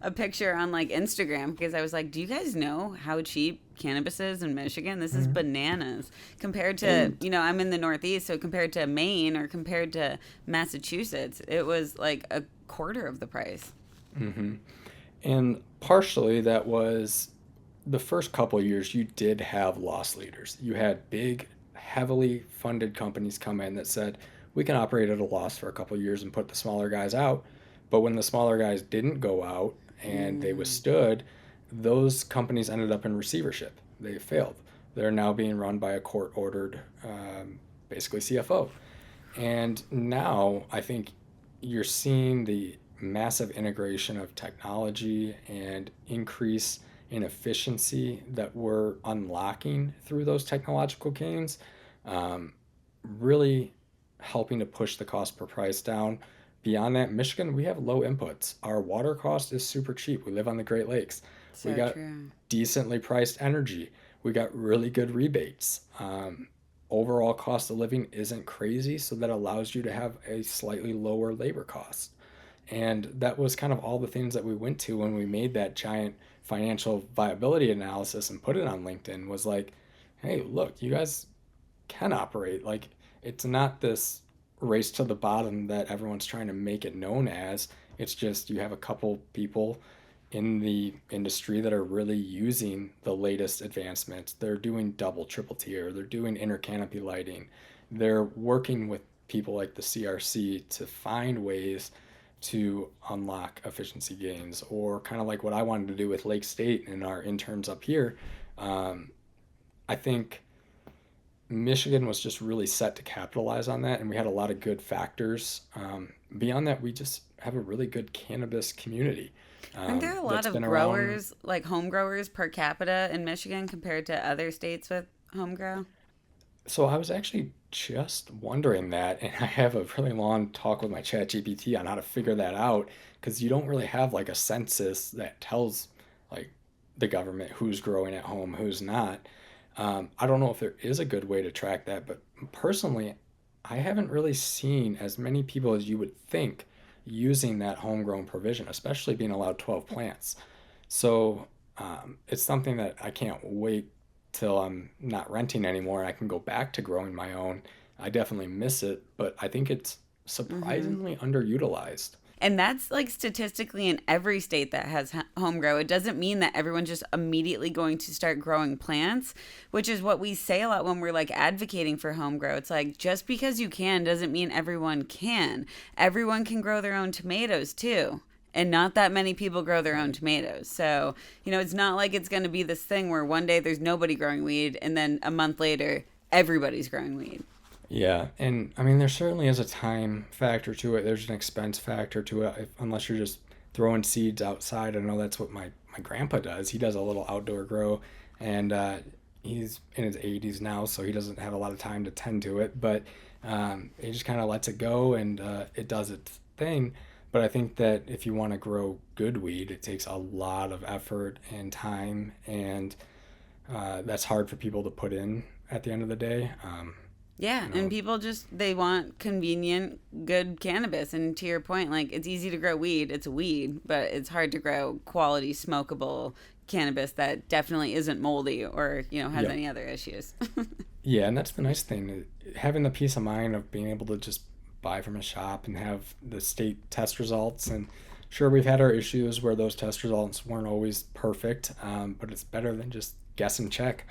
a picture on like Instagram because I was like, do you guys know how cheap cannabis is in Michigan? This is bananas compared to, I'm in the Northeast, so compared to Maine or compared to Massachusetts, it was like a quarter of the price. And partially that was the first couple of years. You did have loss leaders. You had big, heavily funded companies come in that said, we can operate at a loss for a couple of years and put the smaller guys out. But when the smaller guys didn't go out and they withstood, those companies ended up in receivership. They failed. They're now being run by a court-ordered, basically CFO. And now I think you're seeing the massive integration of technology and increase in efficiency that we're unlocking through those technological gains, um, really helping to push the cost per price down. Beyond that, Michigan, we have low inputs. Our water cost is super cheap. We live on the Great Lakes. We So got true. decently priced energy. We got really good rebates. Overall cost of living isn't crazy, so that allows you to have a slightly lower labor cost. And that was kind of all the things that we went to when we made that giant financial viability analysis and put it on LinkedIn was like, hey, look, you guys can operate. Like, it's not this race to the bottom that everyone's trying to make it known as. It's just you have a couple people in the industry that are really using the latest advancements. They're doing double, triple tier, they're doing inner canopy lighting, they're working with people like the CRC to find ways to unlock efficiency gains, or kind of like what I wanted to do with Lake State and our interns up here. Um, I think Michigan was just really set to capitalize on that, and we had a lot of good factors. Beyond that, we just have a really good cannabis community Aren't there a lot that's of been around. growers, like home growers per capita in Michigan compared to other states with home grow? So I was actually just wondering that, and I have a really long talk with my chat GPT on how to figure that out, because you don't really have like a census that tells like the government who's growing at home, who's not. I don't know if there is a good way to track that, but personally, I haven't really seen as many people as you would think using that homegrown provision, especially being allowed 12 plants. So it's something that I can't wait till I'm not renting anymore and I can go back to growing my own. I definitely miss it, but I think it's Hmm. surprisingly underutilized. And that's like statistically in every state that has home grow. It doesn't mean that everyone's just immediately going to start growing plants, which is what we say a lot when we're like advocating for home grow. It's like just because you can doesn't mean everyone can. Everyone can grow their own tomatoes too. And not that many people grow their own Right. tomatoes. So, it's not like it's going to be this thing where one day there's nobody growing weed and then a month later everybody's growing weed. Yeah, and I mean, there certainly is a time factor to it. There's an expense factor to it, unless you're just throwing seeds outside. I know that's what my grandpa does. He does a little outdoor grow, and he's in his 80s now, so he doesn't have a lot of time to tend to it. But he just kind of lets it go, and it does its thing. But I think that if you want to grow good weed, it takes a lot of effort and time, and that's hard for people to put in at the end of the day. Yeah, You and know, people just they want convenient, good cannabis. And to your point, like it's easy to grow weed, it's a weed, but it's hard to grow quality smokable cannabis that definitely isn't moldy or, has Yep. any other issues. Yeah, and that's the nice thing, having the peace of mind of being able to just buy from a shop and have the state test results. And sure, we've had our issues where those test results weren't always perfect, but it's better than just guess and check.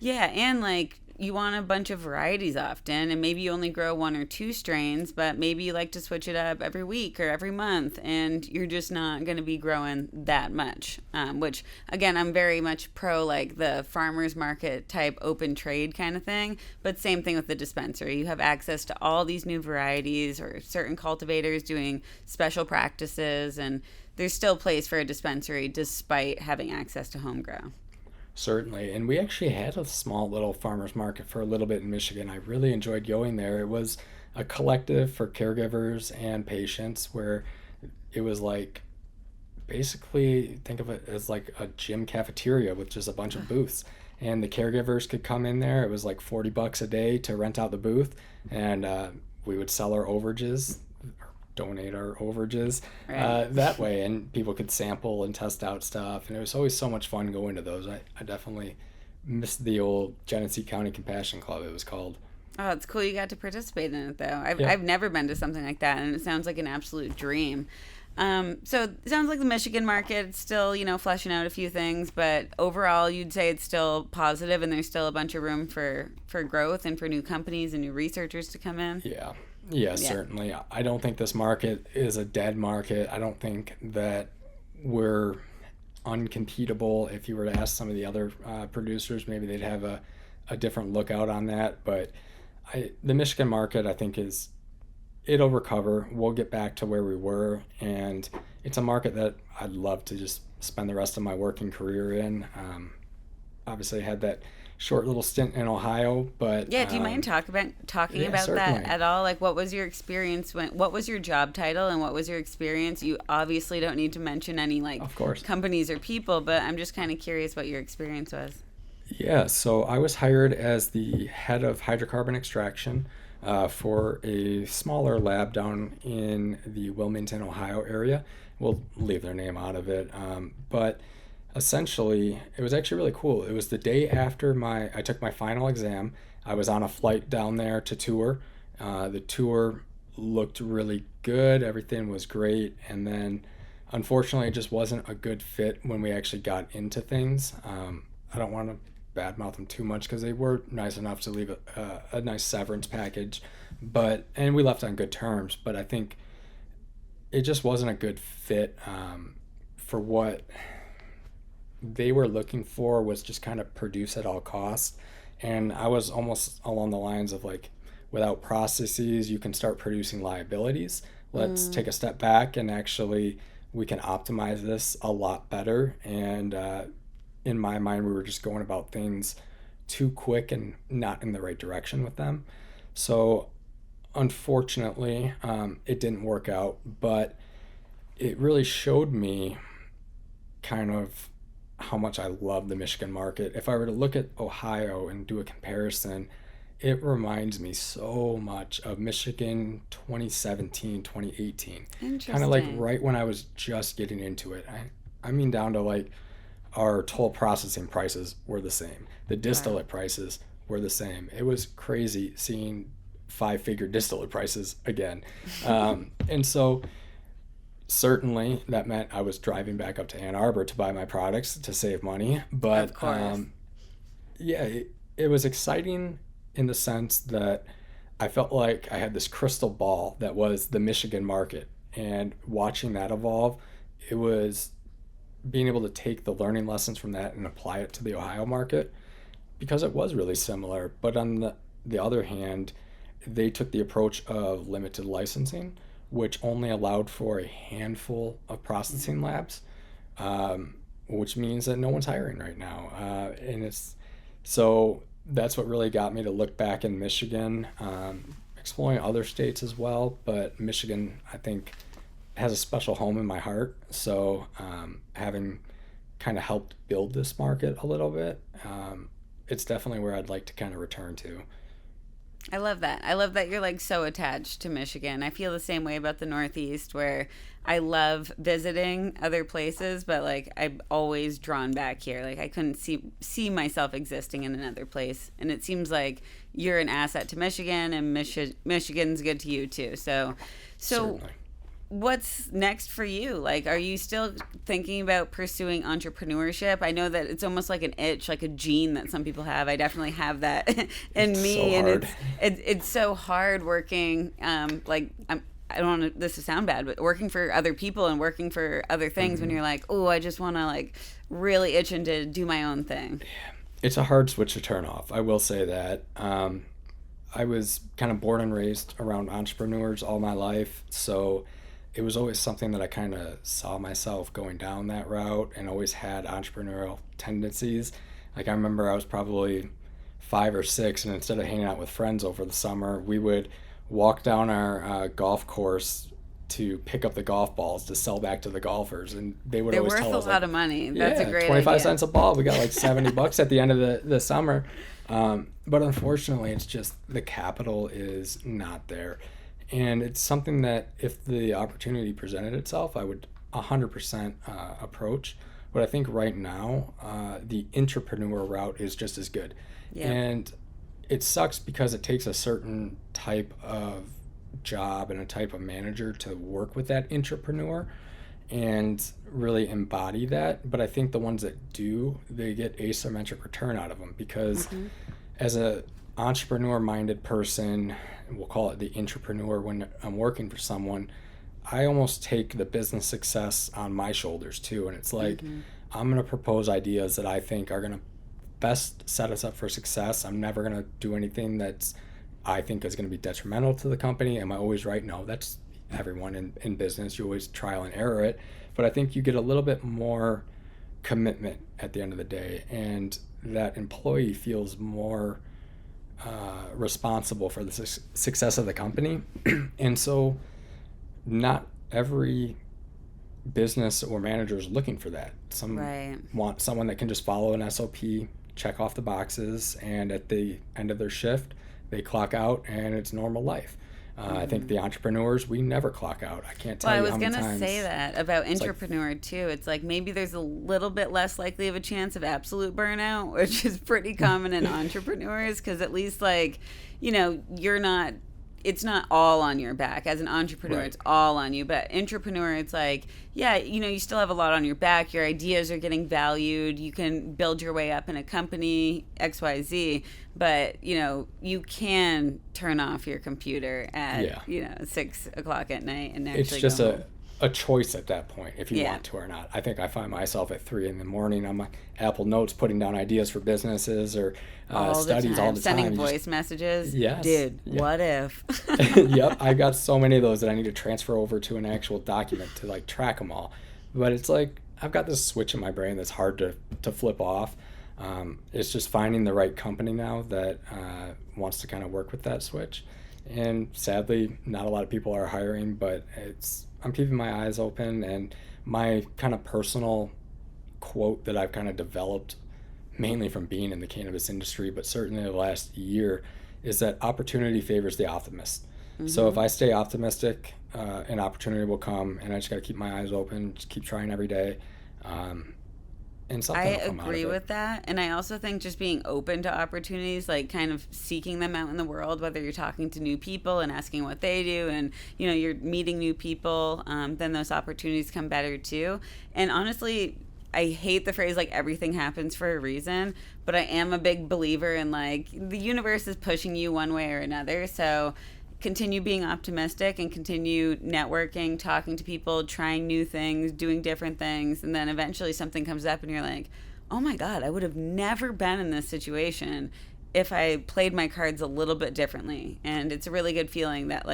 Yeah, and like you want a bunch of varieties often, and maybe you only grow one or two strains, but maybe you like to switch it up every week or every month, and you're just not going to be growing that much. Which, again, I'm very much pro like the farmers market type open trade kind of thing, but same thing with the dispensary. You have access to all these new varieties or certain cultivators doing special practices, and there's still place for a dispensary despite having access to home grow. Certainly. And we actually had a small little farmers market for a little bit in Michigan. I really enjoyed going there. It was a collective for caregivers and patients where it was like basically think of it as like a gym cafeteria with just a bunch of booths. And the caregivers could come in there. It was like $40 a day to rent out the booth, and we would sell our overages, donate our overages Right. that way, and people could sample and test out stuff. And it was always so much fun going to those. I definitely missed the old Genesee County Compassion Club, it was called. Oh, it's cool you got to participate in it though. I've Yeah. I've never been to something like that, and it sounds like an absolute dream. So it sounds like the Michigan market is still, fleshing out a few things, but overall, you'd say it's still positive, and there's still a bunch of room for growth and for new companies and new researchers to come in. Yeah. Yeah, Yeah. certainly. I don't think this market is a dead market. I don't think that we're uncompetable. If you were to ask some of the other producers, maybe they'd have a different lookout on that. But the Michigan market, I think, it'll recover. We'll get back to where we were, and it's a market that I'd love to just spend the rest of my working career in. Obviously, I had that short little stint in Ohio, but yeah, do you mind talking about certainly. that at all? Like, what was your experience what was your job title and what was your experience? You obviously don't need to mention any like Of course. companies or people, but I'm just kind of curious what your experience was. Yeah, so I was hired as the head of hydrocarbon extraction for a smaller lab down in the Wilmington, Ohio area. We'll leave their name out of it, but essentially, it was actually really cool. It was the day after I took my final exam. I was on a flight down there to tour. The tour looked really good. Everything was great. And then, unfortunately, it just wasn't a good fit when we actually got into things. I don't want to badmouth them too much because they were nice enough to leave a nice severance package. And we left on good terms. But I think it just wasn't a good fit for what they were looking for, was just kind of produce at all costs. And I was almost along the lines of like, without processes, you can start producing liabilities. Let's take a step back and actually we can optimize this a lot better. And in my mind, we were just going about things too quick and not in the right direction with them. So unfortunately, it didn't work out, but it really showed me kind of how much I love the Michigan market. If I were to look at Ohio and do a comparison, it reminds me so much of Michigan 2017, 2018. Kind of like right when I was just getting into it. I mean, down to like our toll processing prices were the same. The distillate prices were the same. It was crazy seeing 5-figure distillate prices again. And so certainly that meant I was driving back up to Ann Arbor to buy my products to save money. But it was exciting in the sense that I felt like I had this crystal ball that was the Michigan market, and watching that evolve, it was being able to take the learning lessons from that and apply it to the Ohio market, because it was really similar. But on the other hand, they took the approach of limited licensing, which only allowed for a handful of processing labs, which means that no one's hiring right now. So that's what really got me to look back in Michigan, exploring other states as well. But Michigan, I think, has a special home in my heart. So having kind of helped build this market a little bit, it's definitely where I'd like to kind of return to. I love that. I love that you're like so attached to Michigan. I feel the same way about the Northeast, where I love visiting other places, but like I'm always drawn back here. Like I couldn't see myself existing in another place. And it seems like you're an asset to Michigan, and Michigan's good to you too. So Certainly. What's next for you? Like, are you still thinking about pursuing entrepreneurship? I know that it's almost like an itch, like a gene that some people have. I definitely have that in me, so hard. and it's so hard working. Like I don't want this to sound bad, but working for other people and working for other things when you're like, oh, I just want to like really itching to do my own thing. It's a hard switch to turn off. I will say that. I was kind of born and raised around entrepreneurs all my life, so it was always something that I kind of saw myself going down that route, and always had entrepreneurial tendencies. Like I remember I was probably 5 or 6, and instead of hanging out with friends over the summer, we would walk down our golf course to pick up the golf balls to sell back to the golfers, and they would always tell us, they're worth a lot of money. That's a great 25 idea. cents a ball. We got like $70 at the end of the summer. But unfortunately, it's just the capital is not there. And it's something that if the opportunity presented itself, I would 100% approach. But I think right now, the entrepreneur route is just as good. Yeah. And it sucks because it takes a certain type of job and a type of manager to work with that entrepreneur and really embody that. But I think the ones that do, they get asymmetric return out of them, because as a entrepreneur-minded person, we'll call it the entrepreneur, when I'm working for someone, I almost take the business success on my shoulders too. And it's like, I'm going to propose ideas that I think are going to best set us up for success. I'm never going to do anything that's I think is going to be detrimental to the company. Am I always right? No, that's everyone in business. You always trial and error it. But I think you get a little bit more commitment at the end of the day, and that employee feels more responsible for the success of the company. And so not every business or manager is looking for that. Some want someone that can just follow an SOP, check off the boxes, and at the end of their shift, they clock out and it's normal life. I think the entrepreneurs, we never clock out. I can't tell you how many times. I was going to say that about entrepreneur too. It's like maybe there's a little bit less likely of a chance of absolute burnout, which is pretty common in entrepreneurs, because at least it's not all on your back. As an entrepreneur, It's all on you. But entrepreneur, it's like, you still have a lot on your back. Your ideas are getting valued. You can build your way up in a company, XYZ. But, you can turn off your computer at, 6 o'clock at night and actually It's just go home. a choice at that point, if you want to or not. I think I find myself at 3 a.m. on my Apple Notes putting down ideas for businesses or studies all the time. Sending voice messages. Yes. Dude, what if? Yep, I got so many of those that I need to transfer over to an actual document to track them all. But it's like I've got this switch in my brain that's hard to flip off. It's just finding the right company now that wants to kind of work with that switch. And sadly, not a lot of people are hiring, but I'm keeping my eyes open. And my kind of personal quote that I've kind of developed mainly from being in the cannabis industry, but certainly the last year, is that opportunity favors the optimist. Mm-hmm. So if I stay optimistic, an opportunity will come, and I just got to keep my eyes open, just keep trying every day. And something will come out of it. I agree with that. And I also think just being open to opportunities, kind of seeking them out in the world, whether you're talking to new people and asking what they do and, you're meeting new people, then those opportunities come better too. And honestly, I hate the phrase everything happens for a reason, but I am a big believer in the universe is pushing you one way or another. So continue being optimistic and continue networking, talking to people, trying new things, doing different things. And then eventually something comes up and you're like, oh my God, I would have never been in this situation if I played my cards a little bit differently. And it's a really good feeling that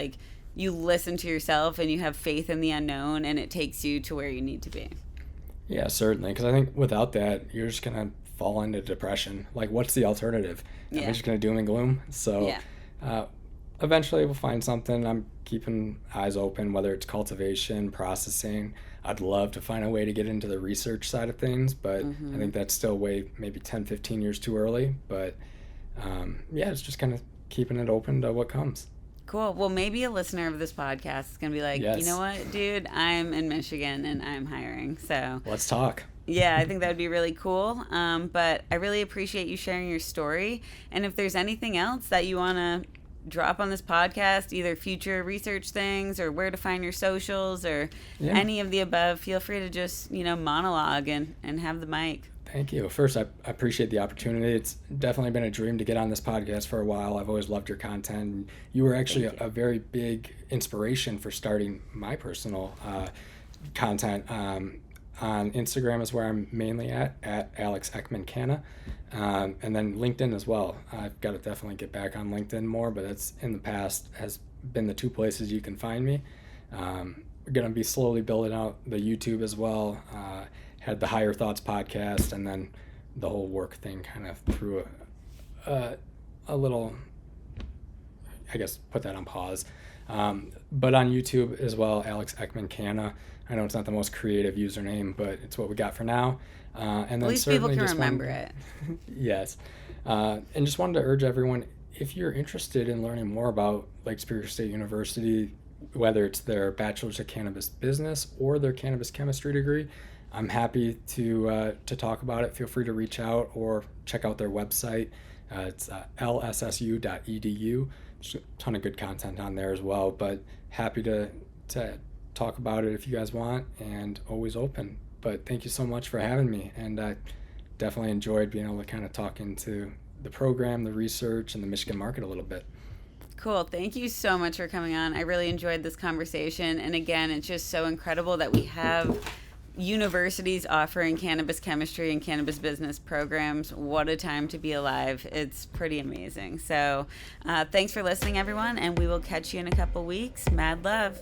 you listen to yourself and you have faith in the unknown and it takes you to where you need to be. Yeah, certainly. Because I think without that, you're just going to fall into depression. What's the alternative? Yeah. I'm just going to doom and gloom. So eventually we'll find something. I'm keeping eyes open, whether it's cultivation, processing. I'd love to find a way to get into the research side of things, but I think that's still maybe 10, 15 years too early. But it's just kind of keeping it open to what comes. Cool. Well, maybe a listener of this podcast is going to be like, yes. You know what, dude, I'm in Michigan and I'm hiring. So let's talk. Yeah, I think that would be really cool. But I really appreciate you sharing your story. And if there's anything else that you want to drop on this podcast, either future research things or where to find your socials or any of the above, feel free to just, monologue and have the mic. Thank you. First, I appreciate the opportunity. It's definitely been a dream to get on this podcast for a while. I've always loved your content. You were actually a very big inspiration for starting my personal content. On Instagram is where I'm mainly at Alex Eckman Canna. And then LinkedIn as well. I've got to definitely get back on LinkedIn more, but that's in the past has been the two places you can find me. We're going to be slowly building out the YouTube as well. Had the Higher Thoughts podcast, and then the whole work thing kind of threw a little, I guess, put that on pause. But on YouTube as well, Alex Eckman Canna. I know it's not the most creative username, but it's what we got for now. And then at least people can remember it. Yes. And just wanted to urge everyone, if you're interested in learning more about Lake Superior State University, whether it's their Bachelor's of Cannabis Business or their Cannabis Chemistry degree, I'm happy to talk about it. Feel free to reach out or check out their website. It's lssu.edu. There's a ton of good content on there as well, but happy to talk about it if you guys want, and always open. But thank you so much for having me, and I definitely enjoyed being able to kind of talk into the program, the research, and the Michigan market a little bit. Cool. Thank you so much for coming on. I really enjoyed this conversation, and again, it's just so incredible that we have universities offering cannabis chemistry and cannabis business programs. What a time to be alive. It's pretty amazing. So thanks for listening, everyone, and we will catch you in a couple weeks. Mad love.